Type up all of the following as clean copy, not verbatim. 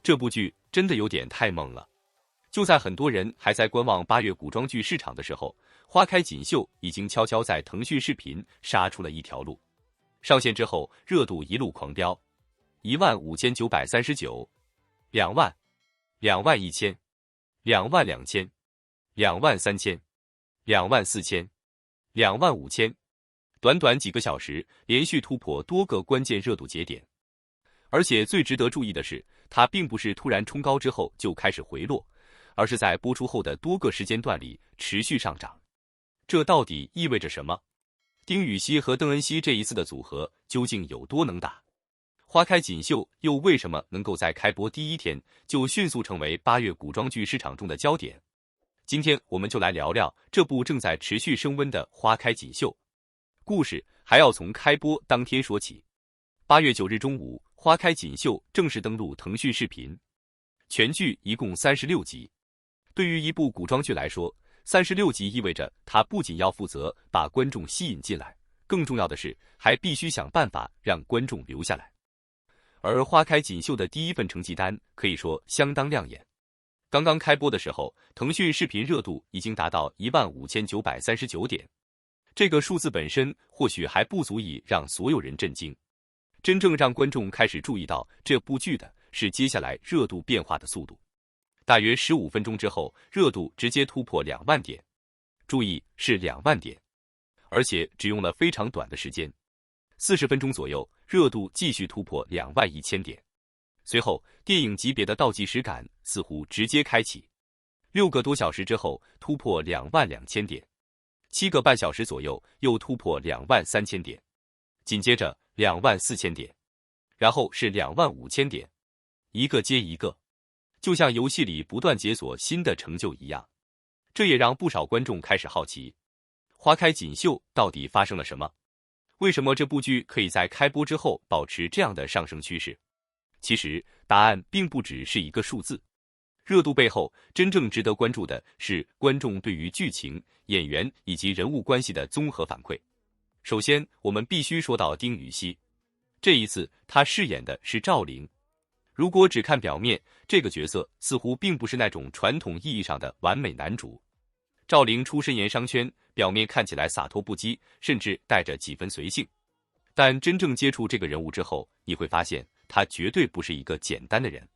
这部剧真的有点太猛了。就在很多人还在观望8月古装剧市场的时候，花开锦绣已经悄悄在腾讯视频杀出了一条路。上线之后，热度一路狂飙，15939、2万、21000、22000、23000、24000、25000，短短几个小时，连续突破多个关键热度节点。而且最值得注意的是，它并不是突然冲高之后就开始回落，而是在播出后的多个时间段里持续上涨。这到底意味着什么？丁禹兮和邓恩熙这一次的组合究竟有多能打？花开锦绣又为什么能够在开播第一天就迅速成为8月古装剧市场中的焦点？今天我们就来聊聊这部正在持续升温的花开锦绣。故事还要从开播当天说起。8月9日中午，花开锦绣正式登陆腾讯视频。全剧一共36集。对于一部古装剧来说，36集意味着它不仅要负责把观众吸引进来，更重要的是还必须想办法让观众留下来。而花开锦绣的第一份成绩单可以说相当亮眼。刚刚开播的时候，腾讯视频热度已经达到15939点。这个数字本身或许还不足以让所有人震惊，真正让观众开始注意到这部剧的是接下来热度变化的速度。大约15分钟之后，热度直接突破2万点。注意，是2万点，而且只用了非常短的时间，40分钟左右，热度继续突破21000点。随后，电影级别的倒计时感似乎直接开启，6个多小时之后突破22000点，7个半小时左右又突破23000点，紧接着24000点，然后是25000点，一个接一个，就像游戏里不断解锁新的成就一样。这也让不少观众开始好奇，花开锦绣到底发生了什么？为什么这部剧可以在开播之后保持这样的上升趋势？其实答案并不只是一个数字，热度背后真正值得关注的是观众对于剧情、演员以及人物关系的综合反馈。首先，我们必须说到丁禹兮，这一次他饰演的是赵灵。如果只看表面，这个角色似乎并不是那种传统意义上的完美男主。赵灵出身盐商圈，表面看起来洒脱不羁，甚至带着几分随性，但真正接触这个人物之后，你会发现他绝对不是一个简单的人。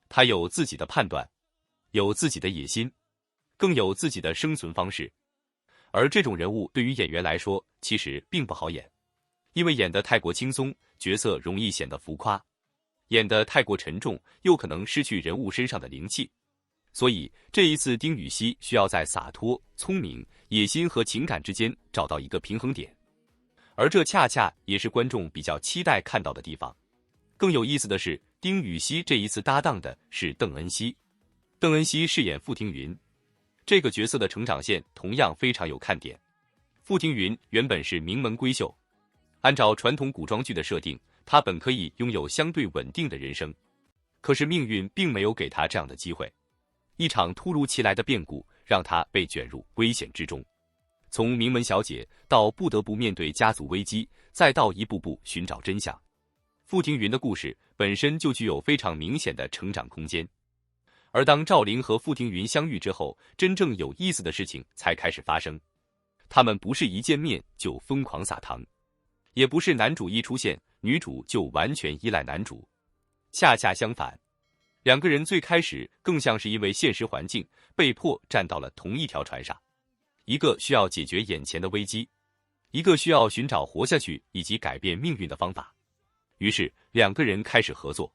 他有自己的判断，有自己的野心，更有自己的生存方式。而这种人物对于演员来说其实并不好演，因为演得太过轻松，角色容易显得浮夸；演得太过沉重，又可能失去人物身上的灵气。所以这一次丁禹兮需要在洒脱、聪明、野心和情感之间找到一个平衡点，而这恰恰也是观众比较期待看到的地方。更有意思的是，丁禹兮这一次搭档的是邓恩熙。邓恩熙饰演傅庭云，这个角色的成长线同样非常有看点。傅庭云原本是名门闺秀，按照传统古装剧的设定，她本可以拥有相对稳定的人生，可是命运并没有给她这样的机会。一场突如其来的变故让她被卷入危险之中，从名门小姐到不得不面对家族危机，再到一步步寻找真相。傅庭云的故事本身就具有非常明显的成长空间。而当赵灵和傅庭云相遇之后，真正有意思的事情才开始发生。他们不是一见面就疯狂撒糖，也不是男主一出现，女主就完全依赖男主。恰恰相反，两个人最开始更像是因为现实环境被迫站到了同一条船上，一个需要解决眼前的危机，一个需要寻找活下去以及改变命运的方法。于是两个人开始合作，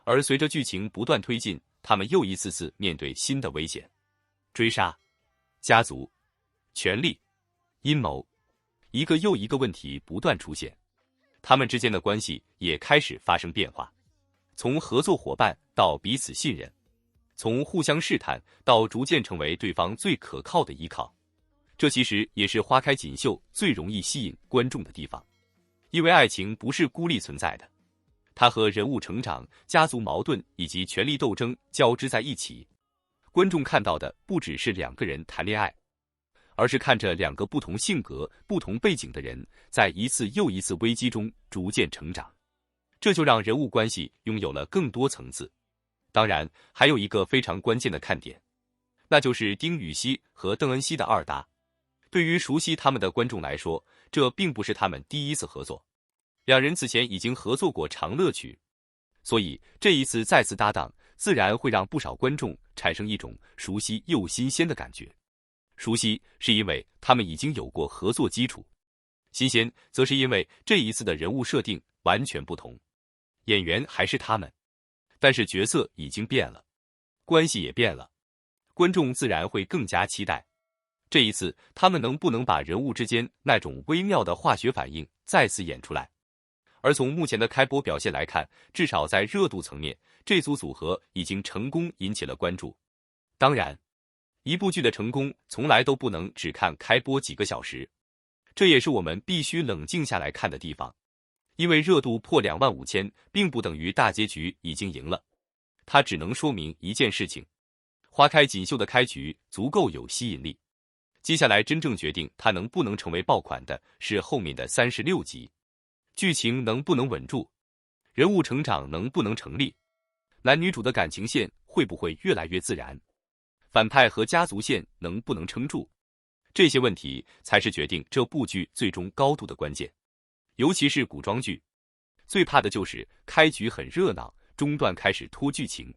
而随着剧情不断推进，他们又一次次面对新的危险，追杀、家族、权力、阴谋，一个又一个问题不断出现，他们之间的关系也开始发生变化，从合作伙伴到彼此信任，从互相试探到逐渐成为对方最可靠的依靠。这其实也是花开锦绣最容易吸引观众的地方，因为爱情不是孤立存在的，它和人物成长、家族矛盾以及权力斗争交织在一起。观众看到的不只是两个人谈恋爱，而是看着两个不同性格、不同背景的人在一次又一次危机中逐渐成长。这就让人物关系拥有了更多层次。当然，还有一个非常关键的看点，那就是丁禹兮和邓恩熙的二搭。对于熟悉他们的观众来说，这并不是他们第一次合作，两人此前已经合作过《长乐曲》，所以这一次再次搭档，自然会让不少观众产生一种熟悉又新鲜的感觉。熟悉是因为他们已经有过合作基础，新鲜则是因为这一次的人物设定完全不同，演员还是他们，但是角色已经变了，关系也变了，观众自然会更加期待。这一次他们能不能把人物之间那种微妙的化学反应再次演出来？而从目前的开播表现来看，至少在热度层面，这组组合已经成功引起了关注。当然，一部剧的成功从来都不能只看开播几个小时，这也是我们必须冷静下来看的地方。因为热度破25000，并不等于大结局已经赢了，它只能说明一件事情：花开锦绣的开局足够有吸引力。接下来真正决定它能不能成为爆款的是后面的36集，剧情能不能稳住，人物成长能不能成立，男女主的感情线会不会越来越自然，反派和家族线能不能撑住，这些问题才是决定这部剧最终高度的关键。尤其是古装剧，最怕的就是开局很热闹，中段开始拖剧情。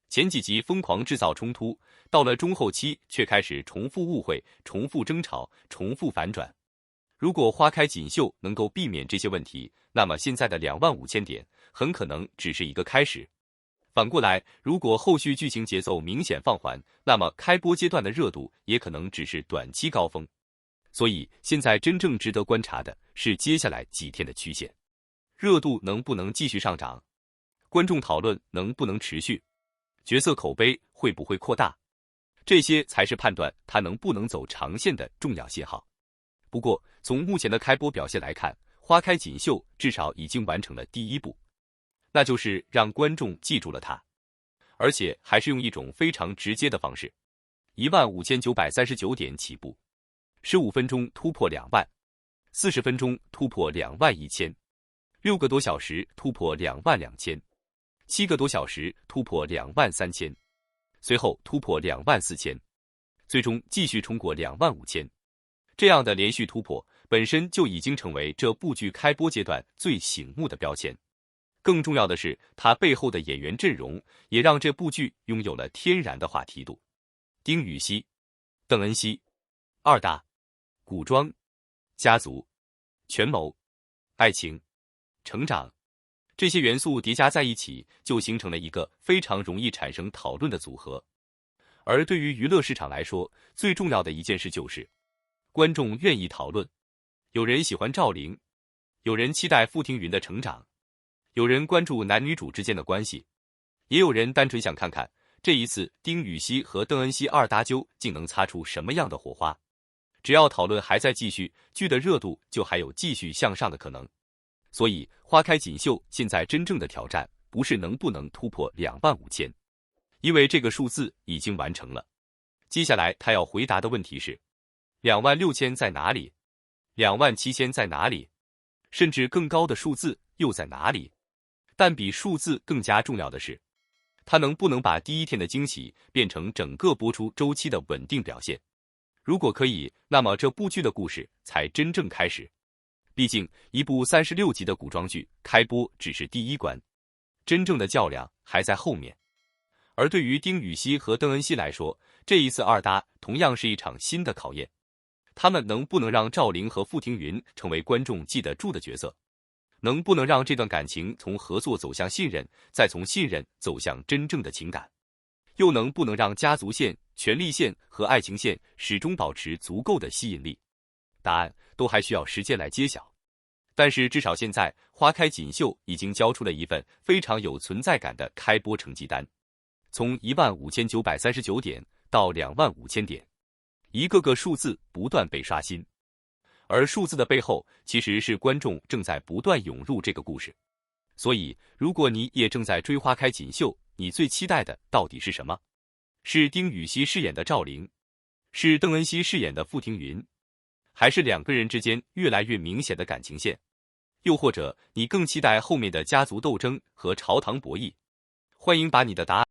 前几集疯狂制造冲突，到了中后期却开始重复误会、重复争吵、重复反转。如果花开锦绣能够避免这些问题，那么现在的25000点很可能只是一个开始。反过来，如果后续剧情节奏明显放缓，那么开播阶段的热度也可能只是短期高峰。所以现在真正值得观察的是接下来几天的曲线，热度能不能继续上涨，观众讨论能不能持续，角色口碑会不会扩大，这些才是判断它能不能走长线的重要信号。不过从目前的开播表现来看，花开锦绣至少已经完成了第一步，那就是让观众记住了它，而且还是用一种非常直接的方式。15939点起步，15分钟突破2万，40分钟突破21000，6个多小时突破22000，7个多小时突破23000，随后突破24000，最终继续冲过25000。这样的连续突破本身就已经成为这部剧开播阶段最醒目的标签。更重要的是，它背后的演员阵容也让这部剧拥有了天然的话题度。丁禹兮、邓恩熙，二搭、古装、家族、权谋、爱情、成长，这些元素叠加在一起，就形成了一个非常容易产生讨论的组合。而对于娱乐市场来说，最重要的一件事就是观众愿意讨论。有人喜欢赵灵，有人期待傅庭云的成长，有人关注男女主之间的关系，也有人单纯想看看这一次丁禹兮和邓恩熙二搭究竟能擦出什么样的火花。只要讨论还在继续，剧的热度就还有继续向上的可能。所以花开锦绣现在真正的挑战不是能不能突破25000，因为这个数字已经完成了。接下来他要回答的问题是26000在哪里，27000在哪里，甚至更高的数字又在哪里？但比数字更加重要的是，他能不能把第一天的惊喜变成整个播出周期的稳定表现？如果可以，那么这部剧的故事才真正开始。毕竟一部36集的古装剧开播只是第一关，真正的较量还在后面。而对于丁禹兮和邓恩熙来说，这一次二搭同样是一场新的考验。他们能不能让赵灵和傅庭云成为观众记得住的角色？能不能让这段感情从合作走向信任，再从信任走向真正的情感？又能不能让家族线、权力线和爱情线始终保持足够的吸引力？答案都还需要时间来揭晓。但是至少现在，花开锦绣已经交出了一份非常有存在感的开播成绩单。从15939点到25000点，一个个数字不断被刷新。而数字的背后，其实是观众正在不断涌入这个故事。所以，如果你也正在追花开锦绣，你最期待的到底是什么？是丁禹兮饰演的赵灵，是邓恩熙饰演的傅庭云，还是两个人之间越来越明显的感情线？又或者你更期待后面的家族斗争和朝堂博弈？欢迎把你的答案